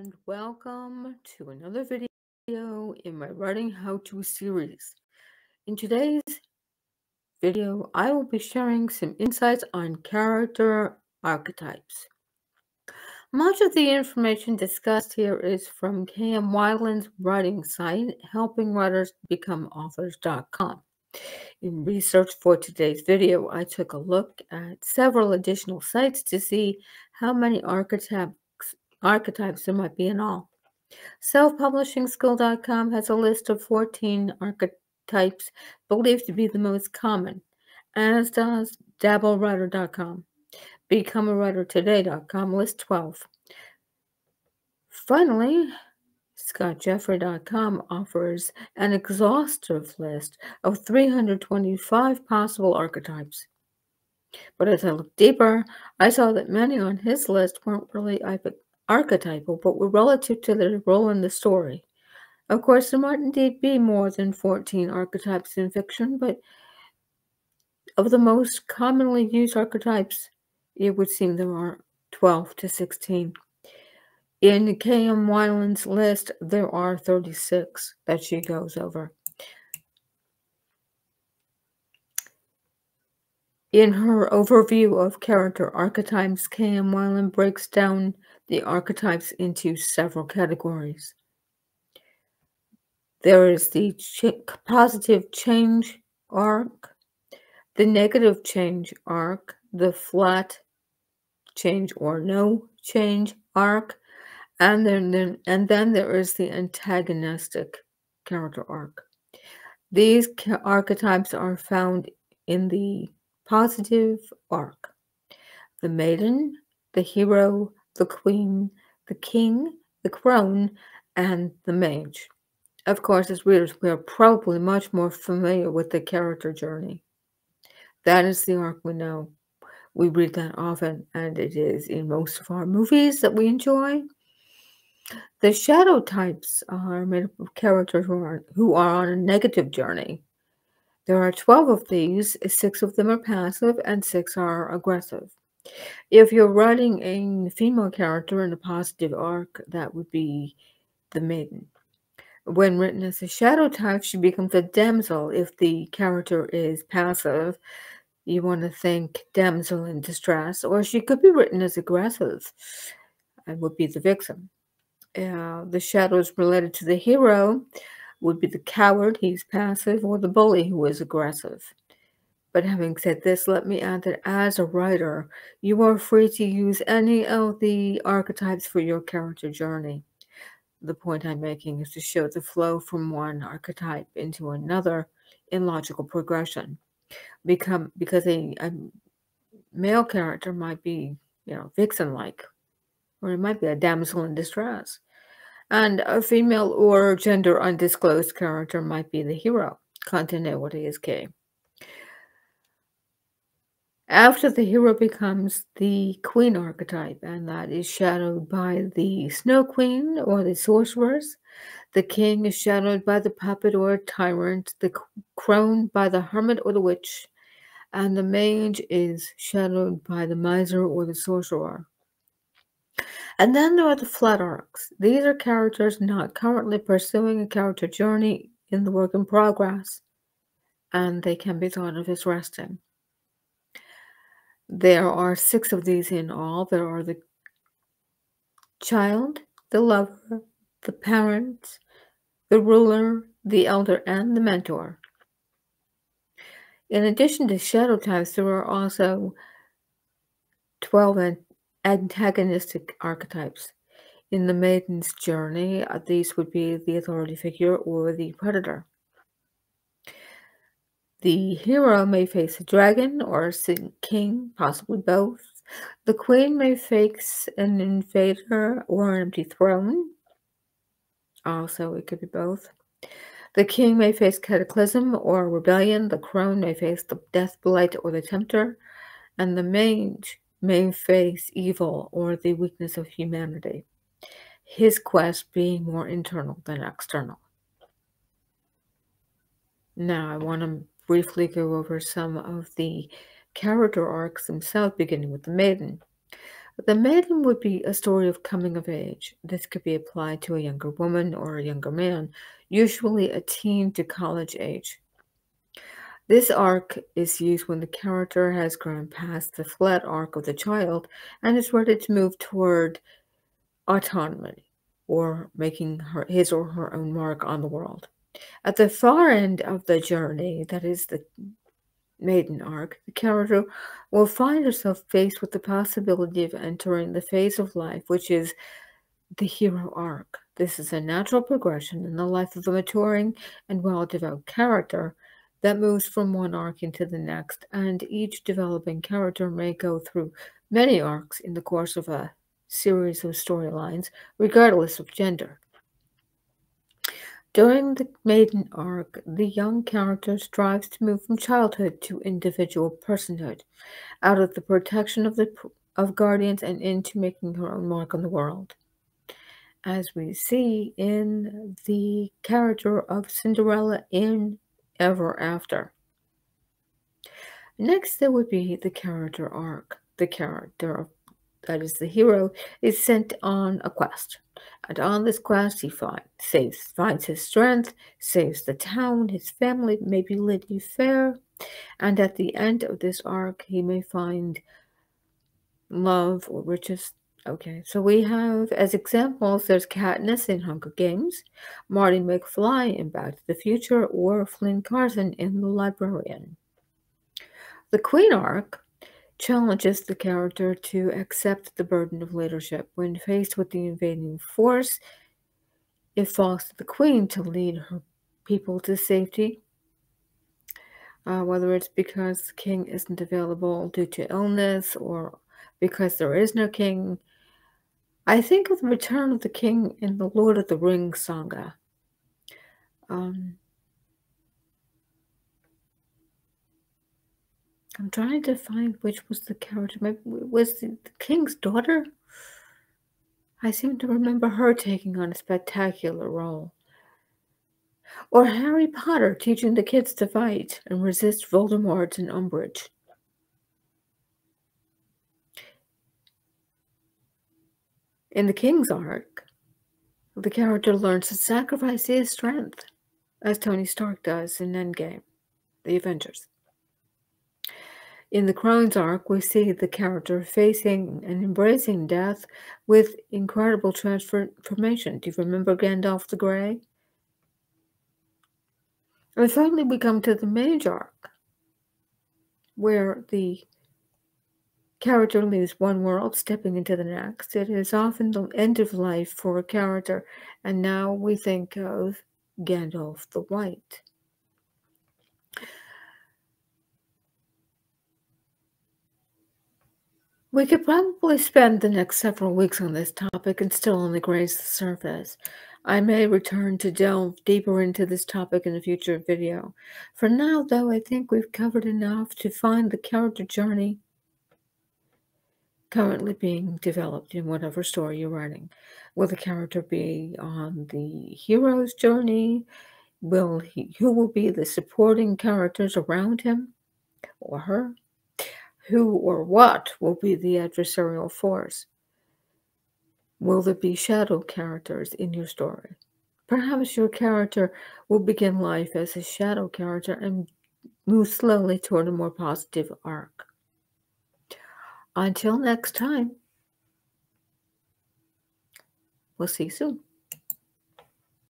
and welcome to another video in my writing how-to series. In today's video, I will be sharing some insights on character archetypes. Much of the information discussed here is from K.M. Weiland's writing site, helpingwritersbecomeauthors.com. In research for today's video, I took a look at several additional sites to see how many archetypes there might be in all. Selfpublishingschool.com has a list of 14 archetypes believed to be the most common, as does dabblewriter.com. BecomeAWriterToday.com lists 12. Finally, ScottJeffrey.com offers an exhaustive list of 325 possible archetypes. But as I looked deeper, I saw that many on his list weren't really archetypal, but were relative to their role in the story. Of course, there might indeed be more than 14 archetypes in fiction, but of the most commonly used archetypes, it would seem there are 12 to 16. In K.M. Weiland's list, there are 36 that she goes over. In her overview of character archetypes, K.M. Weiland breaks down the archetypes into several categories. There is the positive change arc, the negative change arc, the flat change or no change arc, and then there is the antagonistic character arc. These archetypes are found in the positive arc: the maiden, the hero, the queen, the king, the crone, and the mage. Of course, as readers, we are probably much more familiar with the character journey. That is the arc we know. We read that often, and it is in most of our movies that we enjoy. The shadow types are made up of characters who are on a negative journey. There are 12 of these, 6 of them are passive, and 6 are aggressive. If you're writing a female character in a positive arc, that would be the maiden. When written as a shadow type, she becomes a damsel. If the character is passive, you want to think damsel in distress, or she could be written as aggressive and would be the vixen. The shadows related to the hero would be the coward, he's passive, or the bully, who is aggressive. But having said this, let me add that as a writer, you are free to use any of the archetypes for your character journey. The point I'm making is to show the flow from one archetype into another in logical progression. Because a male character might be, vixen-like, or it might be a damsel in distress. And a female or gender undisclosed character might be the hero. Continuity is key. After the hero becomes the queen archetype, and that is shadowed by the Snow Queen or the sorceress. The king is shadowed by the puppet or tyrant, the crone by the hermit or the witch, and the mage is shadowed by the miser or the sorcerer. And then there are the flat arcs. These are characters not currently pursuing a character journey in the work in progress, and they can be thought of as resting. There are 6 of these in all. There are the child, the lover, the parent, the ruler, the elder, and the mentor. In addition to shadow types, there are also 12 antagonistic archetypes. In the maiden's journey, these would be the authority figure or the predator. The hero may face a dragon or a king, possibly both. The queen may face an invader or an empty throne. Also, it could be both. The king may face cataclysm or rebellion. The crone may face the death blight or the tempter. And the mage may face evil or the weakness of humanity, his quest being more internal than external. Now, I want to briefly go over some of the character arcs themselves, beginning with the maiden. The maiden would be a story of coming of age. This could be applied to a younger woman or a younger man, usually a teen to college age. This arc is used when the character has grown past the flat arc of the child and is ready to move toward autonomy or making his or her own mark on the world. At the far end of the journey, that is the maiden arc, the character will find herself faced with the possibility of entering the phase of life which is the hero arc. This is a natural progression in the life of a maturing and well-developed character that moves from one arc into the next, and each developing character may go through many arcs in the course of a series of storylines, regardless of gender. During the maiden arc, the young character strives to move from childhood to individual personhood, out of the protection of guardians and into making her own mark on the world, as we see in the character of Cinderella in Ever After. Next, there would be the character arc. The character, that is the hero, is sent on a quest. And on this quest, he finds his strength, saves the town, his family, maybe Lady Fair, and at the end of this arc, he may find love or riches. Okay, so we have as examples, there's Katniss in Hunger Games, Marty McFly in Back to the Future, or Flynn Carson in The Librarian. The Queen arc challenges the character to accept the burden of leadership. When faced with the invading force, it falls to the Queen to lead her people to safety, whether it's because the king isn't available due to illness or because there is no king. I think of the return of the king in the Lord of the Rings saga. I'm trying to find which was the character. Maybe was the king's daughter? I seem to remember her taking on a spectacular role. Or Harry Potter teaching the kids to fight and resist Voldemort and Umbridge. In the King's arc, the character learns to sacrifice his strength, as Tony Stark does in Endgame, the Avengers. In the Crown's arc, we see the character facing and embracing death with incredible transformation. Do you remember Gandalf the Grey? And finally, we come to the Mage arc, where the character leaves one world, stepping into the next. It is often the end of life for a character, and now we think of Gandalf the White. We could probably spend the next several weeks on this topic and still only graze the surface. I may return to delve deeper into this topic in a future video. For now, though, I think we've covered enough to find the character journey currently being developed in whatever story you're writing. Will the character be on the hero's journey? Who will be the supporting characters around him or her? Who or what will be the adversarial force? Will there be shadow characters in your story? Perhaps your character will begin life as a shadow character and move slowly toward a more positive arc. Until next time, we'll see you soon.